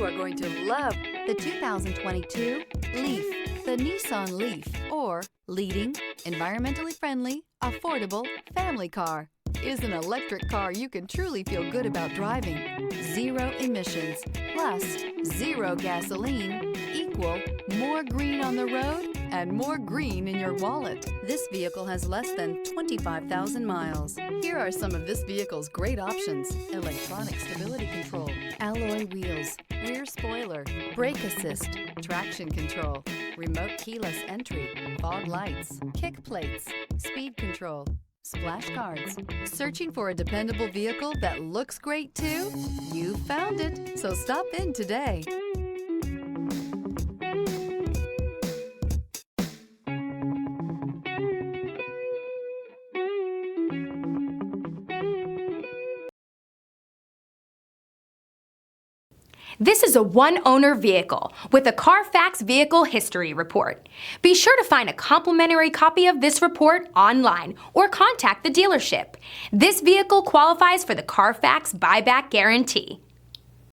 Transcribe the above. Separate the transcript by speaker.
Speaker 1: are going to love the 2022 Leaf. The Nissan Leaf, or leading, environmentally friendly, affordable family car, is an electric car you can truly feel good about driving. Zero emissions plus zero gasoline equal more green on the road and more green in your wallet. This vehicle has less than 25,000 miles. Here are some of this vehicle's great options: electronic stability control, alloy wheels, rear spoiler, brake assist, traction control, remote keyless entry, fog lights, kick plates, speed control, splash guards. Searching for a dependable vehicle that looks great too? You found it, so stop in today.
Speaker 2: This is a one-owner vehicle with a Carfax Vehicle History Report. Be sure to find a complimentary copy of this report online or contact the dealership. This vehicle qualifies for the Carfax Buyback Guarantee.